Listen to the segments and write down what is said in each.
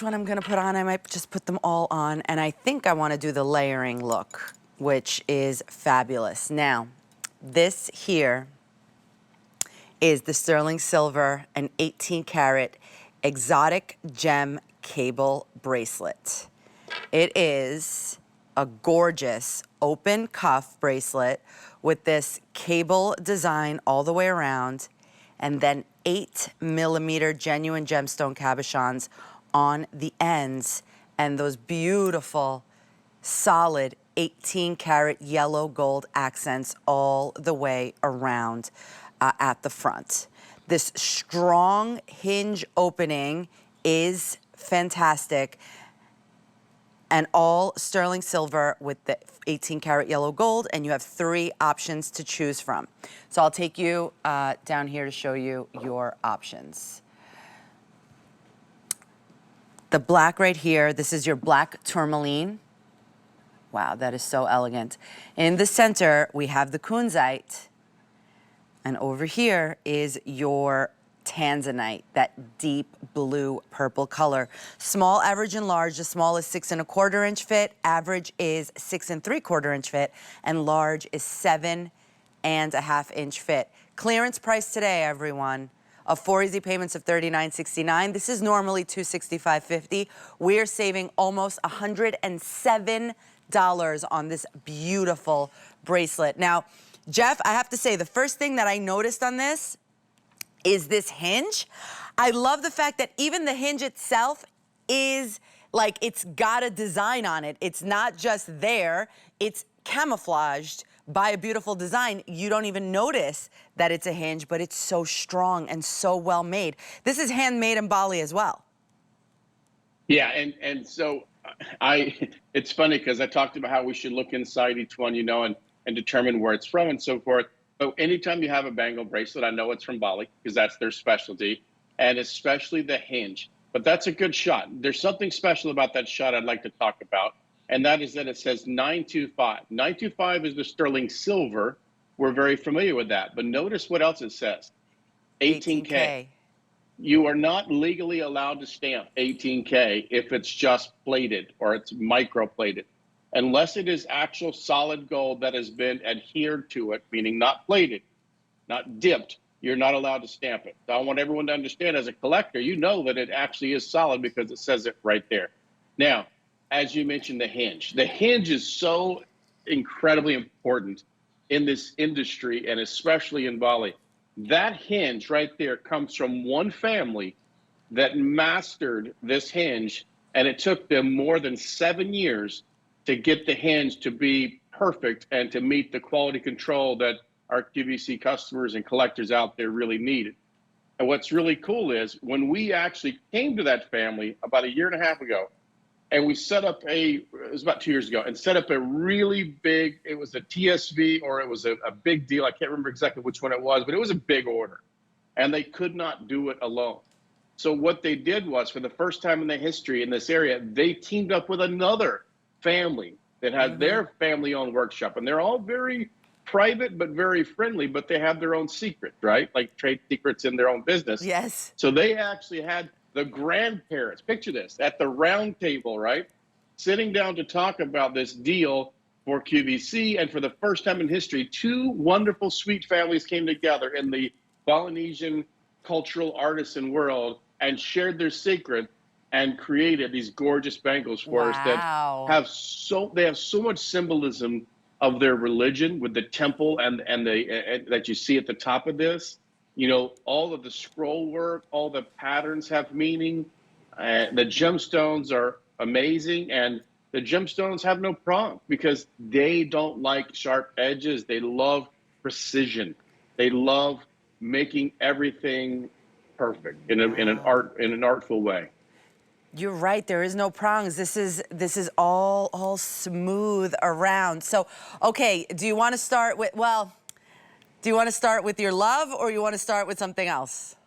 which one I'm gonna put on. I might just put them all on, and I think I wanna do the layering look, which is fabulous. Now, this here is the sterling silver and 18 karat exotic gem cable bracelet. It is a gorgeous open cuff bracelet with this cable design all the way around, and then 8mm genuine gemstone cabochons on the ends, and those beautiful, solid 18 karat yellow gold accents all the way around at the front. This strong hinge opening is fantastic, and all sterling silver with the 18 karat yellow gold, and you have 3 options to choose from. So I'll take you down here to show you your options. The black right here, this is your black tourmaline. Wow, that is so elegant. In the center, we have the kunzite. And over here is your tanzanite, that deep blue purple color. Small, average, and large. The small is 6 1/4 inch fit, average is 6 3/4 inch fit, and large is 7 1/2 inch fit. Clearance price today, everyone, of 4 easy payments of $39.69. This is normally $265.50. We're saving almost $107 on this beautiful bracelet. Now, Jeff, I have to say, the first thing that I noticed on this is this hinge. I love the fact that even the hinge itself is like, it's got a design on it. It's not just there, it's camouflaged by a beautiful design. You don't even notice that it's a hinge, but it's so strong and so well made. This is handmade in Bali as well. Yeah, and so it's funny because I talked about how we should look inside each one, you know, and determine where it's from and so forth. But anytime you have a bangle bracelet, I know it's from Bali because that's their specialty, and especially the hinge. But that's a good shot. There's something special about that shot I'd like to talk about, and that is that it says 925. 925 is the sterling silver. We're very familiar with that. But notice what else it says. 18K. You are not legally allowed to stamp 18K if it's just plated or it's microplated. Unless it is actual solid gold that has been adhered to it, meaning not plated, not dipped, you're not allowed to stamp it. So I want everyone to understand, as a collector, you know that it actually is solid because it says it right there. Now, as you mentioned, the hinge. The hinge is so incredibly important in this industry, and especially in Bali. That hinge right there comes from one family that mastered this hinge, and it took them more than 7 years to get the hinge to be perfect and to meet the quality control that our QVC customers and collectors out there really needed. And what's really cool is when we actually came to that family about 1.5 years ago, and we set up it was about 2 years ago, and set up a really big, it was a TSV or it was a big deal. I can't remember exactly which one it was, but it was a big order. And they could not do it alone. So what they did was, for the first time in their history in this area, they teamed up with another family that had their family-owned workshop, and they're all very private but very friendly, but they have their own secret, right? Like trade secrets in their own business. Yes. So they actually had the grandparents, picture this, at the round table, right? Sitting down to talk about this deal for QVC, and for the first time in history, 2 wonderful, sweet families came together in the Polynesian cultural artisan world and shared their secret and created these gorgeous bangles for us that have so much symbolism of their religion, with the temple and that you see at the top of this. You know, all of the scroll work, all the patterns have meaning. The gemstones are amazing, and the gemstones have no problem because they don't like sharp edges. They love precision. They love making everything perfect in an artful way. You're right, there is no prongs. This is all smooth around. So, okay, do you want to start with, do you want to start with your love, or you want to start with something else?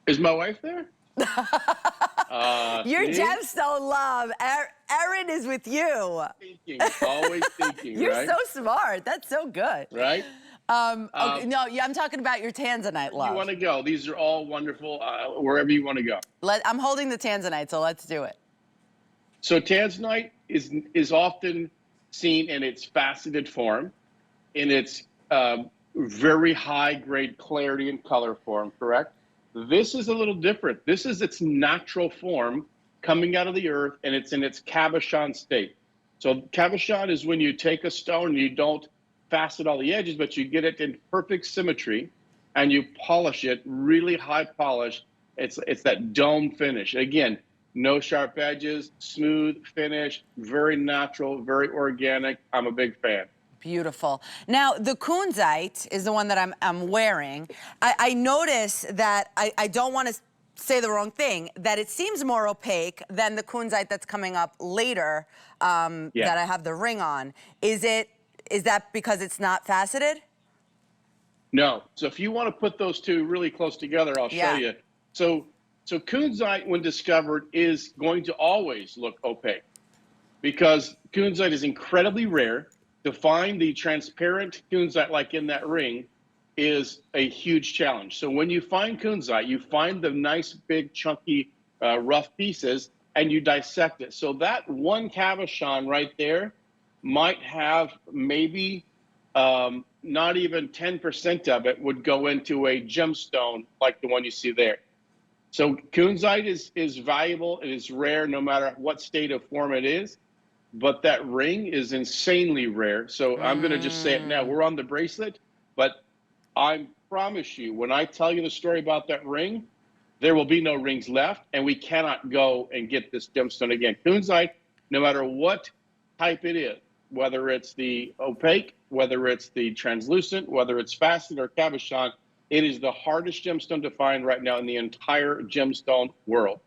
Is my wife there? Your gemstone love. Erin is with you. Thinking, always thinking, You're right? so smart. That's so good. Right? Okay, no, yeah, I'm talking about your Tanzanite, You love. want to go? These are all wonderful. Wherever you want to go. I'm holding the Tanzanite, so let's do it. So Tanzanite is often seen in its faceted form, in its very high grade clarity and color form, correct? This is a little different. This is its natural form coming out of the earth, and it's in its cabochon state. So cabochon is when you take a stone and you don't facet all the edges, but you get it in perfect symmetry, and you polish it, really high polish. It's that dome finish. Again, no sharp edges, smooth finish, very natural, very organic. I'm a big fan. Beautiful. Now, the kunzite is the one that I'm wearing. I notice that I don't want to say the wrong thing, that it seems more opaque than the kunzite that's coming up later that I have the ring on. Is that because it's not faceted? No. So if you want to put those two really close together, I'll show you. So kunzite, when discovered, is going to always look opaque because kunzite is incredibly rare. To find the transparent kunzite like in that ring is a huge challenge. So when you find kunzite, you find the nice, big, chunky, rough pieces, and you dissect it. So that one cabochon right there might have maybe not even 10% of it would go into a gemstone like the one you see there. So kunzite is valuable. It is rare no matter what state of form it is. But that ring is insanely rare. So I'm going to just say it now. We're on the bracelet, but I promise you, when I tell you the story about that ring, there will be no rings left, and we cannot go and get this gemstone again. Kunzite, no matter what type it is, whether it's the opaque, whether it's the translucent, whether it's faceted or cabochon, it is the hardest gemstone to find right now in the entire gemstone world.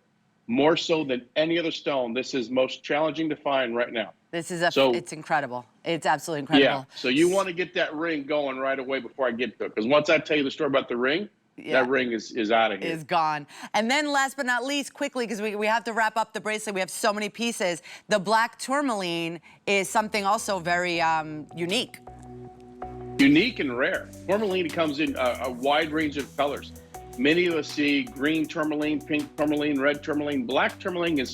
More so than any other stone, this is most challenging to find right now. This is it's incredible. It's absolutely incredible. Yeah, so you want to get that ring going right away before I get to it. Because once I tell you the story about the ring, that ring is out of here. Is gone. And then last but not least, quickly, because we have to wrap up the bracelet. We have so many pieces. The black tourmaline is something also very unique. Unique and rare. Tourmaline comes in a wide range of colors. Many of us see green tourmaline, pink tourmaline, red tourmaline. Black tourmaline is